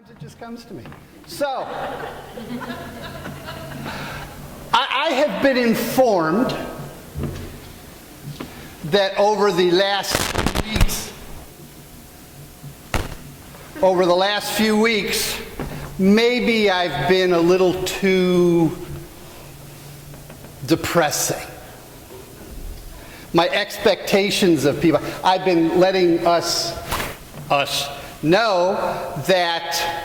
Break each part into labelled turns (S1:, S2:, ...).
S1: Sometimes it just comes to me. So, I have been informed that over the last few weeks, maybe I've been a little too depressing. My expectations of people, I've been letting us know that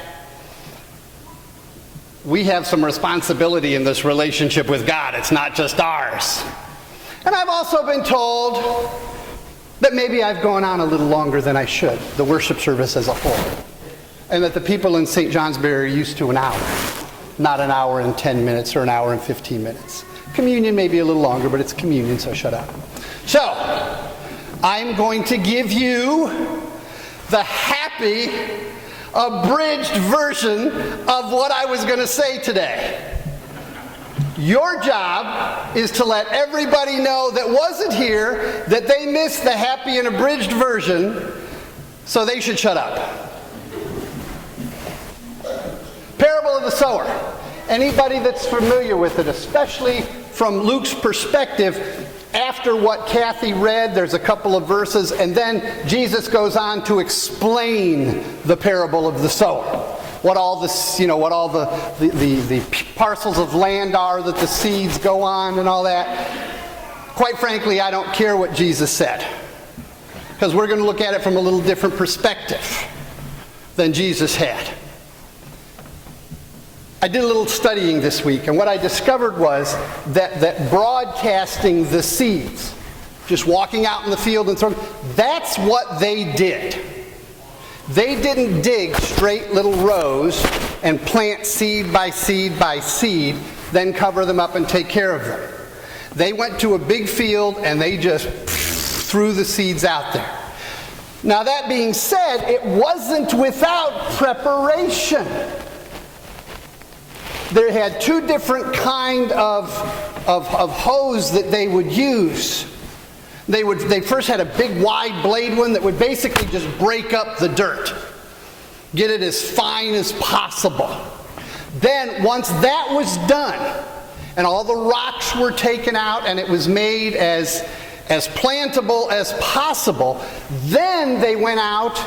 S1: we have some responsibility in this relationship with God. It's not just ours. And I've also been told that maybe I've gone on a little longer than I should, the worship service as a whole. And that the people in St. Johnsbury are used to an hour, not an hour and 10 minutes or an hour and 15 minutes. Communion may be a little longer, but it's communion, so shut up. So, I'm going to give you the happy, abridged version of what I was going to say today. Your job is to let everybody know that wasn't here that they missed the happy and abridged version, so they should shut up. Parable of the Sower. Anybody that's familiar with it, especially from Luke's perspective, after what Kathy read, there's a couple of verses, and then Jesus goes on to explain the parable of the sower. What all the parcels of land are that the seeds go on and all that. Quite frankly, I don't care what Jesus said, because we're going to look at it from a little different perspective than Jesus had. I did a little studying this week, and what I discovered was that broadcasting the seeds, just walking out in the field and throwing, that's what they did. They didn't dig straight little rows and plant seed by seed by seed, then cover them up and take care of them. They went to a big field and they just threw the seeds out there. Now that being said, it wasn't without preparation. They had two different kind of hoes that they would use. They first had a big wide blade one that would basically just break up the dirt. Get it as fine as possible. Then once that was done, and all the rocks were taken out and it was made as plantable as possible, then they went out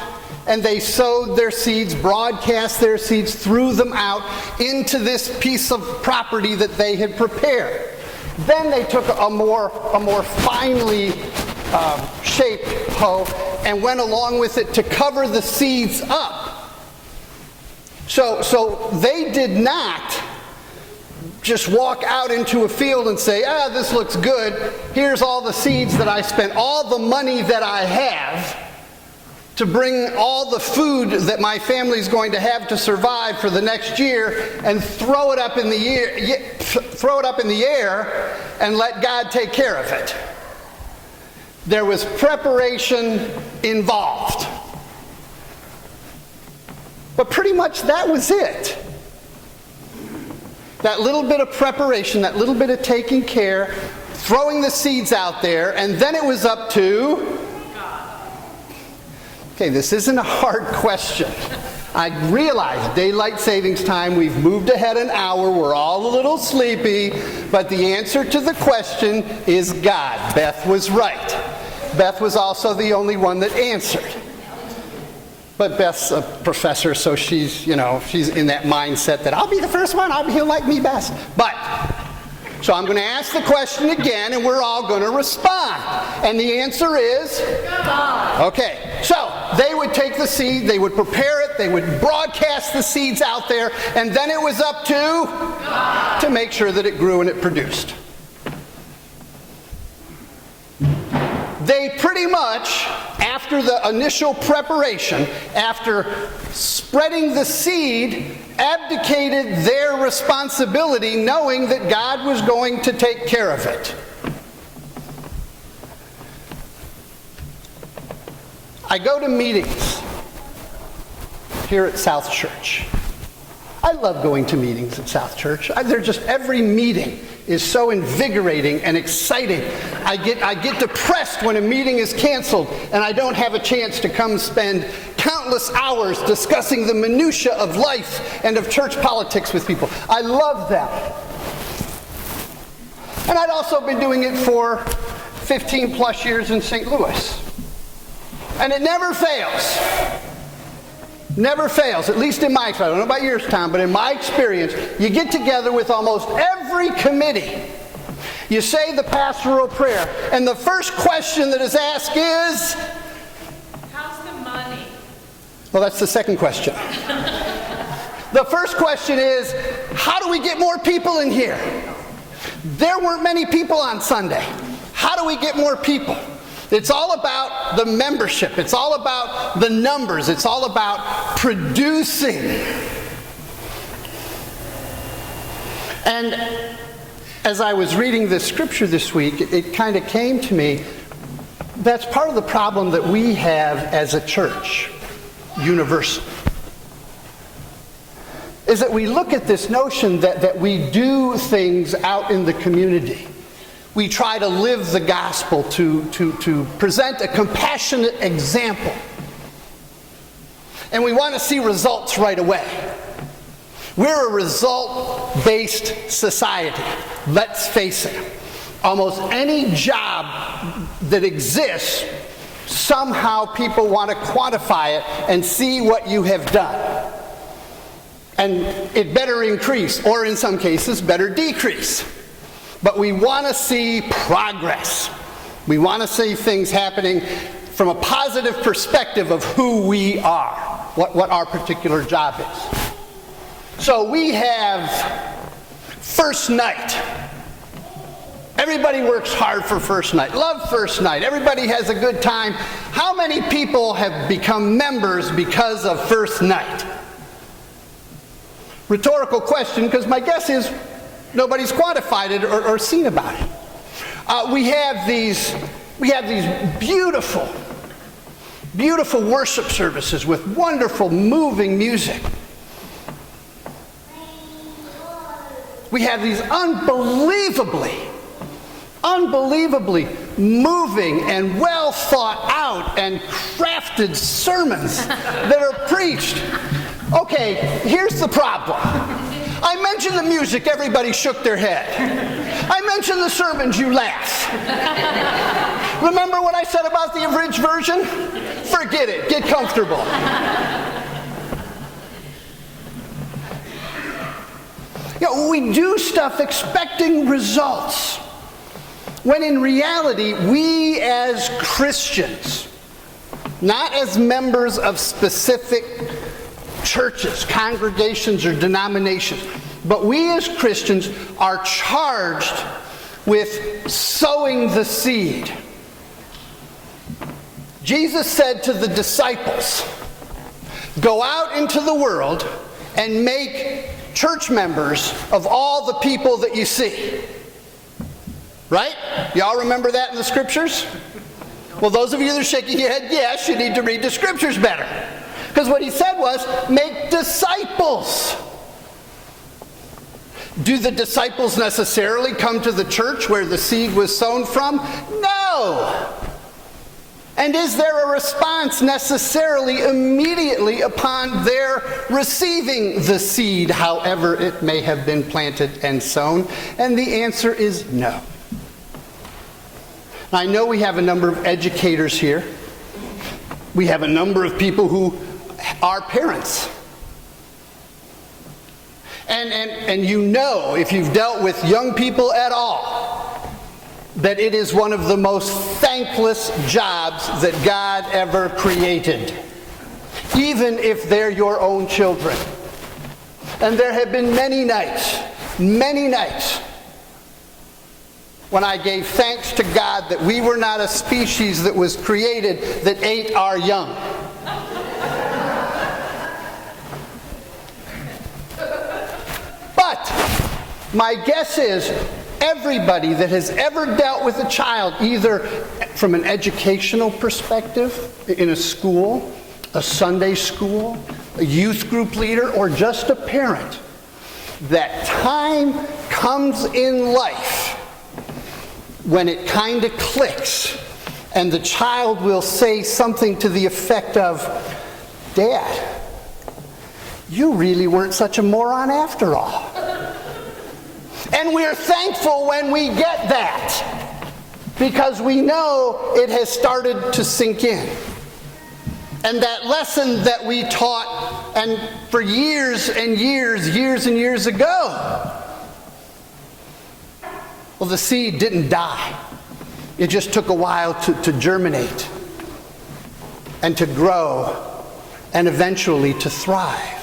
S1: and they sowed their seeds, broadcast their seeds, threw them out into this piece of property that they had prepared. Then they took a more finely shaped hoe and went along with it to cover the seeds up. So they did not just walk out into a field and say, this looks good. Here's all the seeds that I spent, all the money that I have to bring all the food that my family's going to have to survive for the next year, and throw it up in the air and let God take care of it. There was preparation involved. But pretty much that was it. That little bit of preparation, that little bit of taking care, throwing the seeds out there, and then it was up to... Okay, this isn't a hard question. I realize daylight savings time, we've moved ahead an hour, we're all a little sleepy, but the answer to the question is God. Beth was right. Beth was also the only one that answered. But Beth's a professor, so she's in that mindset that I'll be the first one, he'll like me best. So I'm going to ask the question again, and we're all going to respond. And the answer is? God. Okay, so they would take the seed, they would prepare it, they would broadcast the seeds out there, and then it was up to? God. To make sure that it grew and it produced. They pretty much, after the initial preparation, after spreading the seed, abdicated their responsibility, knowing that God was going to take care of it. I go to meetings here at South Church. I love going to meetings at South Church. Every meeting is so invigorating and exciting. I get depressed when a meeting is canceled and I don't have a chance to come spend countless countless hours discussing the minutia of life and of church politics with people. I love that. And I'd also been doing it for 15 plus years in St. Louis. And it never fails. Never fails, at least in my experience. I don't know about yours, Tom, but in my experience, you get together with almost every committee. You say the pastoral prayer, and the first question that is asked is,
S2: how's the money?
S1: Well, that's the second question. The first question is, how do we get more people in here? There weren't many people on Sunday. How do we get more people? It's all about the membership. It's all about the numbers. It's all about producing. And as I was reading this scripture this week, it kind of came to me, that's part of the problem that we have as a church, universal, is that we look at this notion that we do things out in the community. We try to live the gospel, to present a compassionate example. And we want to see results right away. We're a result-based society. Let's face it. Almost any job that exists, somehow people want to quantify it and see what you have done. And it better increase, or in some cases, better decrease. But we want to see progress. We want to see things happening from a positive perspective of who we are, what our particular job is. So we have first night. Everybody works hard for first night. Love first night. Everybody has a good time. How many people have become members because of first night? Rhetorical question, because my guess is nobody's quantified it or seen about it. We have these beautiful, beautiful worship services with wonderful, moving music. We have these unbelievably moving and well thought out and crafted sermons that are preached. Okay, here's the problem. I mentioned the music, everybody shook their head. I mentioned the sermons, you laugh. Remember what I said about the abridged version? Forget it, get comfortable. You know, we do stuff expecting results, when in reality, we as Christians, not as members of specific churches, congregations, or denominations, but we as Christians are charged with sowing the seed. Jesus said to the disciples, "Go out into the world and make church members of all the people that you see." Right? Y'all remember that in the scriptures? Well, those of you that are shaking your head, yes, you need to read the scriptures better. Because what he said was, make disciples. Do the disciples necessarily come to the church where the seed was sown from? No. And is there a response necessarily immediately upon their receiving the seed, however it may have been planted and sown? And the answer is no. I know we have a number of educators here. We have a number of people who are parents. And you know, if you've dealt with young people at all, that it is one of the most thankless jobs that God ever created, even if they're your own children. And there have been many nights, when I gave thanks to God that we were not a species that was created that ate our young. But my guess is everybody that has ever dealt with a child, either from an educational perspective, in a school, a Sunday school, a youth group leader, or just a parent, that time comes in life when it kind of clicks and the child will say something to the effect of, Dad, you really weren't such a moron after all. And we're thankful when we get that, because we know it has started to sink in. And that lesson that we taught and for years and years ago, well, the seed didn't die. It just took a while to germinate and to grow and eventually to thrive.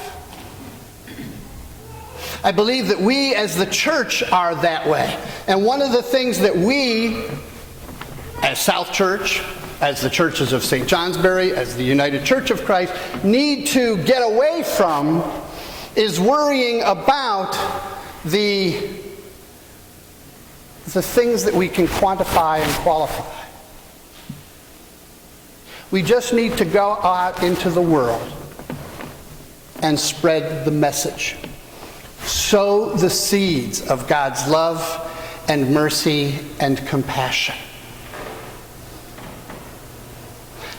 S1: I believe that we as the church are that way. And one of the things that we, as South Church, as the churches of St. Johnsbury, as the United Church of Christ, need to get away from is worrying about the things that we can quantify and qualify. We just need to go out into the world and spread the message. Sow the seeds of God's love and mercy and compassion.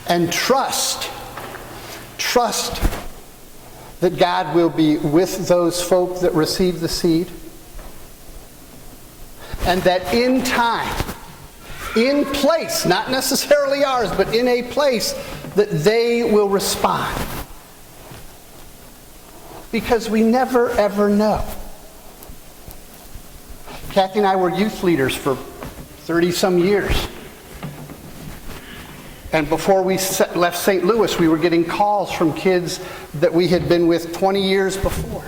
S1: And trust that God will be with those folk that receive the seed. And that in time, in place, not necessarily ours, but in a place, that they will respond. Because we never ever know. Kathy and I were youth leaders for 30-some years. And before we left St. Louis, we were getting calls from kids that we had been with 20 years before.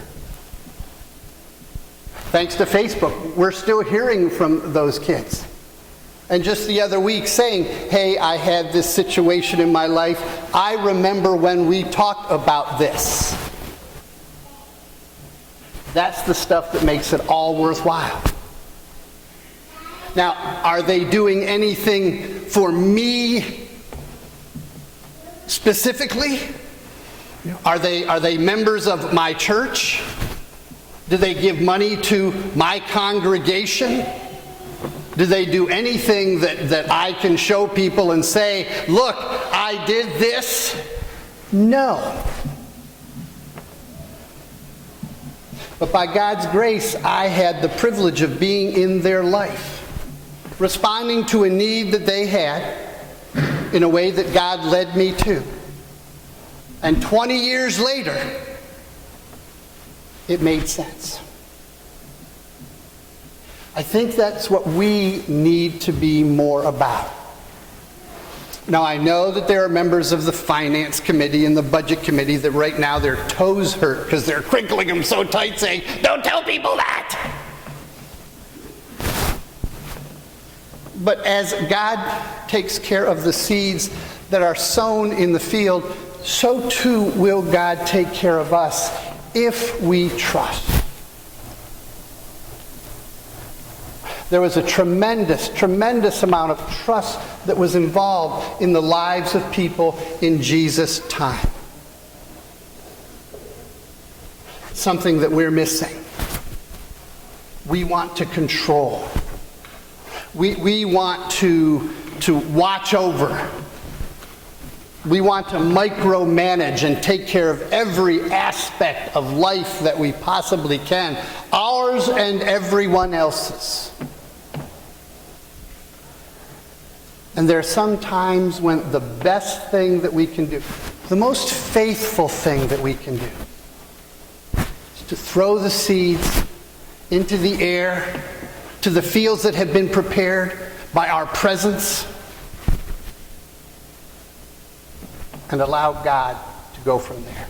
S1: Thanks to Facebook, we're still hearing from those kids. And just the other week saying, hey, I had this situation in my life. I remember when we talked about this. That's the stuff that makes it all worthwhile. Now, are they doing anything for me specifically? Are they members of my church? Do they give money to my congregation? Do they do anything that I can show people and say, look, I did this? No. But by God's grace, I had the privilege of being in their life, responding to a need that they had in a way that God led me to. And 20 years later, it made sense. I think that's what we need to be more about. Now, I know that there are members of the finance committee and the budget committee that right now their toes hurt because they're crinkling them so tight saying, don't tell people that! But as God takes care of the seeds that are sown in the field, so too will God take care of us if we trust. There was a tremendous amount of trust that was involved in the lives of people in Jesus' time. Something that we're missing. We want to control. We want to watch over. We want to micromanage and take care of every aspect of life that we possibly can, ours and everyone else's. And there are some times when the best thing that we can do, the most faithful thing that we can do, is to throw the seeds into the air, to the fields that have been prepared by our presence, and allow God to go from there.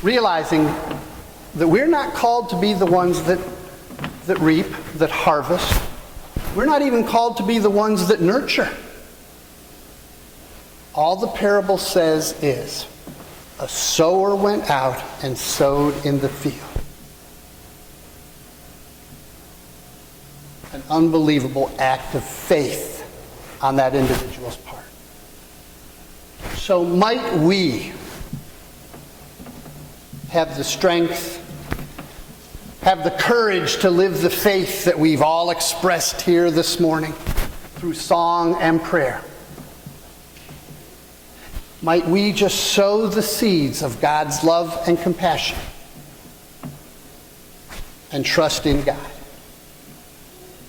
S1: Realizing that we're not called to be the ones that reap, that harvest. We're not even called to be the ones that nurture. All the parable says is, a sower went out and sowed in the field. An unbelievable act of faith on that individual's part. So might we have the strength, have the courage to live the faith that we've all expressed here this morning through song and prayer. might we just sow the seeds of God's love and compassion and trust in God.